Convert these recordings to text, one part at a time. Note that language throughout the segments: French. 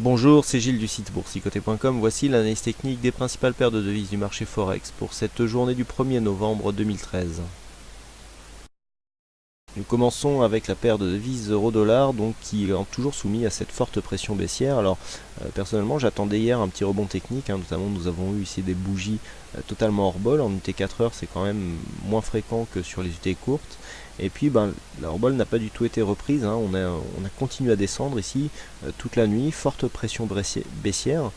Bonjour, c'est Gilles du site boursicoté.com. Voici l'analyse technique des principales paires de devises du marché Forex pour cette journée du 1er novembre 2013. Nous commençons avec la paire de devises euro-dollar, donc qui est toujours soumis à cette forte pression baissière. Alors personnellement j'attendais hier un petit rebond technique, notamment nous avons eu ici des bougies totalement hors bol. En UT 4 heures c'est quand même moins fréquent que sur les UT courtes. Et puis la hors-bol n'a pas du tout été reprise, on a continué à descendre ici toute la nuit, forte pression baissière.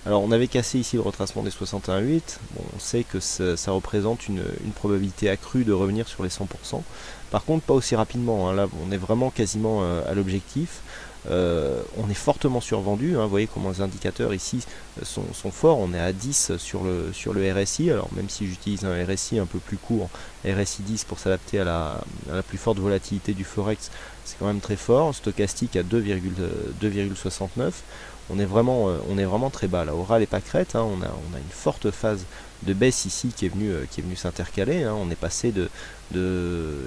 Alors on avait cassé ici le retracement des 61,8, bon, on sait que ça représente une probabilité accrue de revenir sur les 100%. Par contre pas aussi rapidement, là on est vraiment quasiment à l'objectif. On est fortement survendu, vous voyez comment les indicateurs ici sont forts, on est à 10 sur le RSI, alors même si j'utilise un RSI un peu plus court, RSI 10 pour s'adapter à la plus forte volatilité du Forex, c'est quand même très fort, stochastique à 2,69, on est vraiment très bas, là, au ras les pâquerettes, on a une forte phase de baisse ici qui est venue s'intercaler, on est passé eh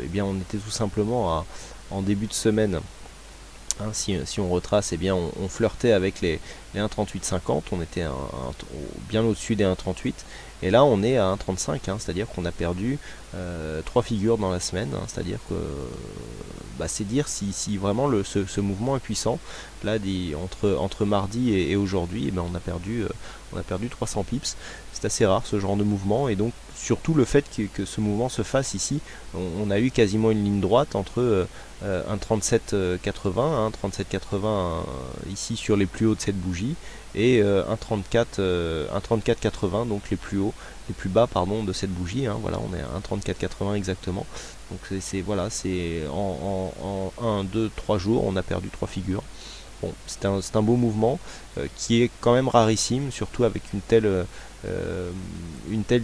bien on était tout simplement en début de semaine. Si on retrace, on flirtait avec les 1,3850, on était bien au-dessus des 1,38, et là on est à 1,35, c'est-à-dire qu'on a perdu 3 figures dans la semaine, c'est-à-dire que c'est dire si vraiment ce mouvement est puissant. Là entre mardi et aujourd'hui, on a perdu 300 pips. C'est assez rare ce genre de mouvement, et donc surtout le fait que ce mouvement se fasse ici, on a eu quasiment une ligne droite entre 1,3780, 1,3780 ici sur les plus hauts de cette bougie, et 1,3480, donc les plus bas de cette bougie, voilà, on est à 1,3480 exactement. Donc c'est en 1, 2, 3 jours on a perdu 3 figures. Bon, c'est un beau mouvement qui est quand même rarissime, surtout avec une telle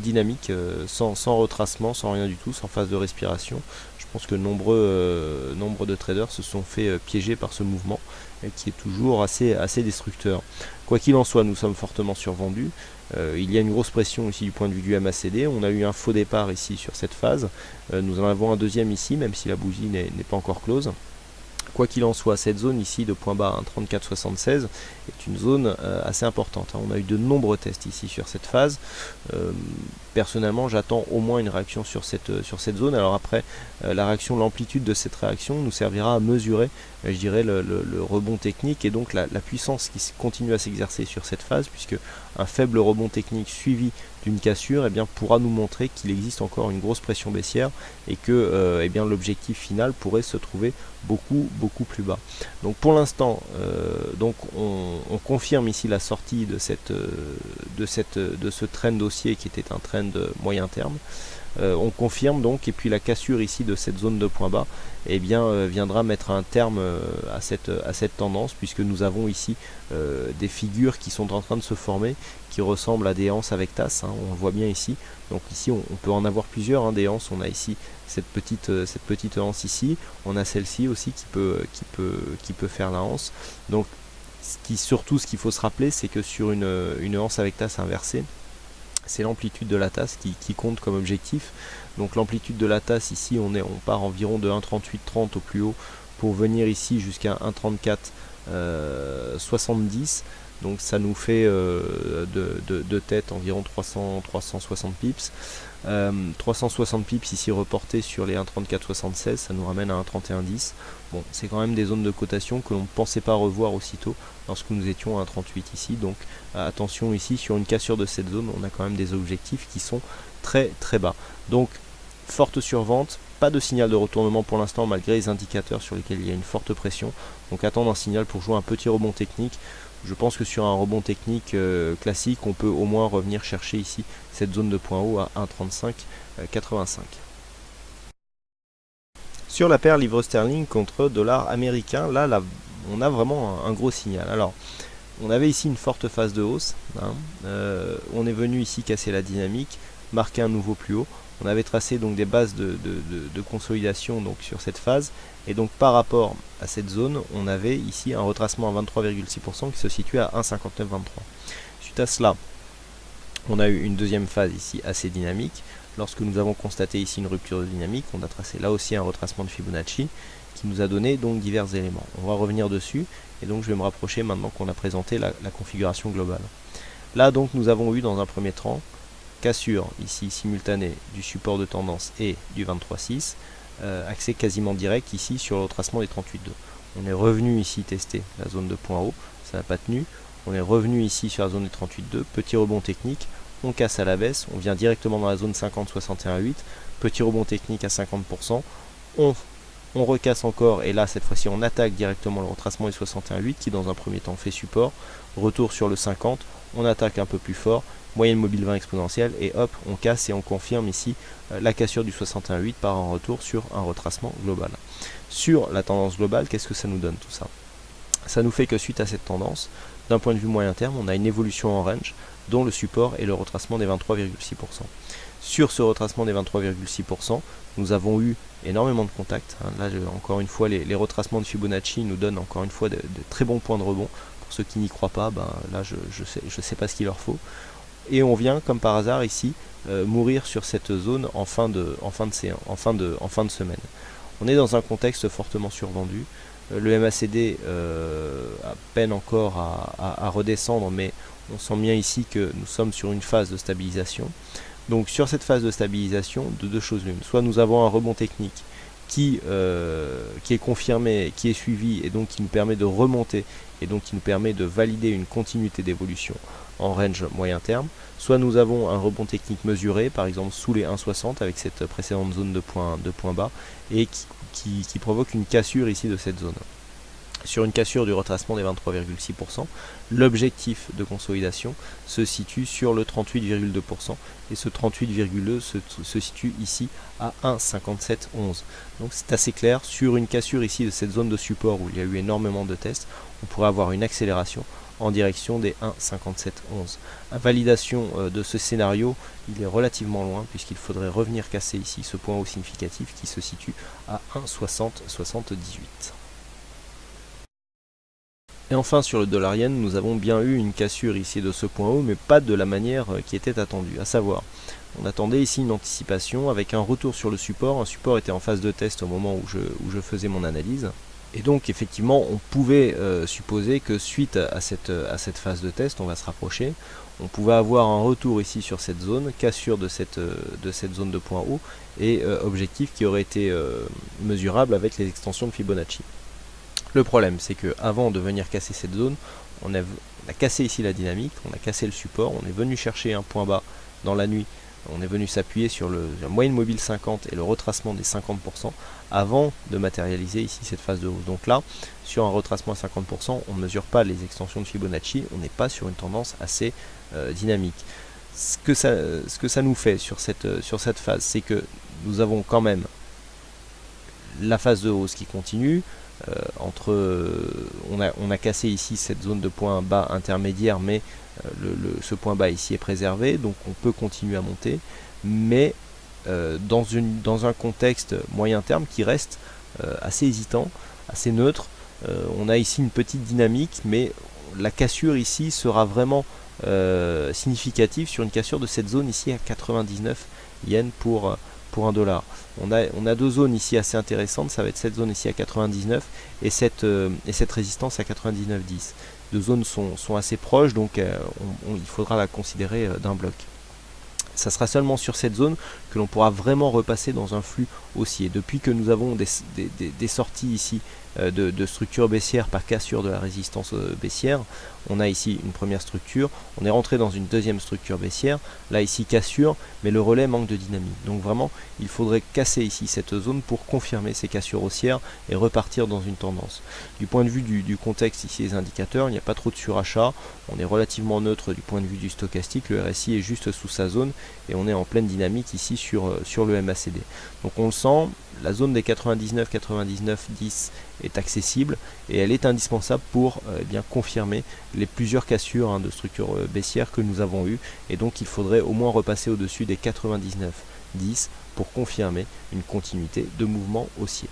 dynamique, sans retracement, sans rien du tout, sans phase de respiration. Je pense que nombre de traders se sont fait piéger par ce mouvement qui est toujours assez destructeur. Quoi qu'il en soit, nous sommes fortement survendus. Il y a une grosse pression ici du point de vue du MACD. On a eu un faux départ ici sur cette phase. Nous en avons un deuxième ici, même si la bougie n'est pas encore close. Quoi qu'il en soit, cette zone ici de point bas, 34,76, est une zone assez importante. On a eu de nombreux tests ici sur cette phase. Personnellement, j'attends au moins une réaction sur cette zone. Alors après, la réaction, l'amplitude de cette réaction nous servira à mesurer, je dirais, le rebond technique et donc la puissance qui continue à s'exercer sur cette phase, puisque un faible rebond technique suivi d'une cassure pourra nous montrer qu'il existe encore une grosse pression baissière et que l'objectif final pourrait se trouver beaucoup plus bas. Donc pour l'instant, on confirme ici la sortie de ce trend haussier qui était un trend moyen terme. On confirme donc, et puis la cassure ici de cette zone de point bas viendra mettre un terme à cette tendance, puisque nous avons ici des figures qui sont en train de se former, qui ressemblent à des anses avec tasse, on le voit bien ici. Donc ici on peut en avoir plusieurs, des anses. On a ici cette petite anse ici, on a celle-ci aussi qui peut faire la anse. Donc surtout ce qu'il faut se rappeler, c'est que sur une anse avec tasse inversée, c'est l'amplitude de la tasse qui compte comme objectif. Donc l'amplitude de la tasse ici, on part environ de 1,3830 au plus haut pour venir ici jusqu'à 1,3470. Donc ça nous fait de tête environ 360 pips. 360 pips ici reportés sur les 1,3476, ça nous ramène à 1,3110. Bon, c'est quand même des zones de cotation que l'on ne pensait pas revoir aussitôt lorsque nous étions à 1,38 ici. Donc attention ici, sur une cassure de cette zone, on a quand même des objectifs qui sont très bas. Donc forte survente, pas de signal de retournement pour l'instant malgré les indicateurs sur lesquels il y a une forte pression. Donc attendre un signal pour jouer un petit rebond technique. Je pense que sur un rebond technique classique, on peut au moins revenir chercher ici cette zone de point haut à 1,3585. Sur la paire livre sterling contre dollar américain, là on a vraiment un gros signal. Alors, on avait ici une forte phase de hausse. On est venu ici casser la dynamique, marquer un nouveau plus haut. On avait tracé donc des bases de consolidation donc sur cette phase, et donc par rapport à cette zone, on avait ici un retracement à 23,6% qui se situe à 1,5923. Suite à cela, on a eu une deuxième phase ici assez dynamique. Lorsque nous avons constaté ici une rupture de dynamique, on a tracé là aussi un retracement de Fibonacci qui nous a donné donc divers éléments. On va revenir dessus et donc je vais me rapprocher maintenant qu'on a présenté la configuration globale. Là donc nous avons eu dans un premier temps cassure ici simultanée du support de tendance et du 23.6, accès quasiment direct ici sur le retracement des 38.2. On est revenu ici tester la zone de point haut, ça n'a pas tenu. On est revenu ici sur la zone des 38.2, petit rebond technique, on casse à la baisse, on vient directement dans la zone 50-61.8, petit rebond technique à 50%, on recasse encore et là cette fois-ci on attaque directement le retracement des 61.8 qui dans un premier temps fait support, retour sur le 50, on attaque un peu plus fort, moyenne mobile 20 exponentielle et hop on casse et on confirme ici la cassure du 61.8 par un retour sur un retracement global. Sur la tendance globale, qu'est-ce que ça nous donne tout ça? Ça nous fait que suite à cette tendance, d'un point de vue moyen terme, on a une évolution en range dont le support est le retracement des 23,6%. Sur ce retracement des 23,6%, nous avons eu énormément de contacts. Là, encore une fois, les retracements de Fibonacci nous donnent encore une fois de très bons points de rebond. Pour ceux qui n'y croient pas, là, je sais pas ce qu'il leur faut. Et on vient, comme par hasard, ici, mourir sur cette zone en fin de semaine. On est dans un contexte fortement survendu. Le MACD a peine encore à redescendre, mais on sent bien ici que nous sommes sur une phase de stabilisation. Donc sur cette phase de stabilisation, de deux choses l'une. Soit nous avons un rebond technique qui est confirmé, qui est suivi et donc qui nous permet de remonter et donc qui nous permet de valider une continuité d'évolution en range moyen terme. Soit nous avons un rebond technique mesuré, par exemple sous les 1,60 avec cette précédente zone de point bas et qui provoque une cassure ici de cette zone. Sur une cassure du retracement des 23,6%, l'objectif de consolidation se situe sur le 38,2% et ce 38,2 se situe ici à 1,5711. Donc c'est assez clair, sur une cassure ici de cette zone de support où il y a eu énormément de tests, on pourrait avoir une accélération en direction des 1,5711. La validation de ce scénario, il est relativement loin puisqu'il faudrait revenir casser ici ce point haut significatif qui se situe à 1,6078. Et enfin sur le dollar yen, nous avons bien eu une cassure ici de ce point haut, mais pas de la manière qui était attendue. À savoir, on attendait ici une anticipation avec un retour sur le support. Un support était en phase de test au moment où je faisais mon analyse. Et donc effectivement, on pouvait supposer que suite à cette phase de test, on va se rapprocher, on pouvait avoir un retour ici sur cette zone, cassure de cette zone de point haut, et objectif qui aurait été mesurable avec les extensions de Fibonacci. Le problème, c'est que avant de venir casser cette zone, on a cassé ici la dynamique, on a cassé le support, on est venu chercher un point bas dans la nuit, on est venu s'appuyer sur la moyenne mobile 50 et le retracement des 50% avant de matérialiser ici cette phase de hausse. Donc là, sur un retracement à 50%, on ne mesure pas les extensions de Fibonacci, on n'est pas sur une tendance assez dynamique. Ce que ça nous fait sur cette phase, c'est que nous avons quand même la phase de hausse qui continue. On a cassé ici cette zone de point bas intermédiaire, mais ce point bas ici est préservé, donc on peut continuer à monter, mais dans un contexte moyen terme qui reste assez hésitant, assez neutre. On a ici une petite dynamique, mais la cassure ici sera vraiment significative sur une cassure de cette zone ici à 99 yens pour $1. On a deux zones ici assez intéressantes, ça va être cette zone ici à 99 et cette résistance à 99,10. Deux zones sont assez proches, donc il faudra la considérer d'un bloc. Ça sera seulement sur cette zone que l'on pourra vraiment repasser dans un flux haussier. Depuis que nous avons des sorties ici de structures baissières par cassure de la résistance baissière, on a ici une première structure, on est rentré dans une deuxième structure baissière, là ici cassure, mais le relais manque de dynamique. Donc vraiment, il faudrait casser ici cette zone pour confirmer ces cassures haussières et repartir dans une tendance. Du point de vue du contexte ici des indicateurs, il n'y a pas trop de surachat, on est relativement neutre du point de vue du stochastique, le RSI est juste sous sa zone et on est en pleine dynamique ici sur le MACD. Donc on le sent, la zone des 99, 99, 10 est accessible et elle est indispensable pour bien confirmer les plusieurs cassures de structures baissières que nous avons eues, et donc il faudrait au moins repasser au-dessus des 99, 10 pour confirmer une continuité de mouvement haussier.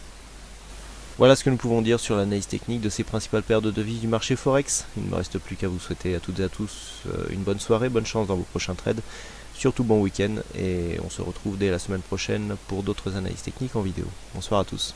Voilà ce que nous pouvons dire sur l'analyse technique de ces principales paires de devises du marché Forex. Il ne me reste plus qu'à vous souhaiter à toutes et à tous une bonne soirée, bonne chance dans vos prochains trades, surtout bon week-end, et on se retrouve dès la semaine prochaine pour d'autres analyses techniques en vidéo. Bonsoir à tous.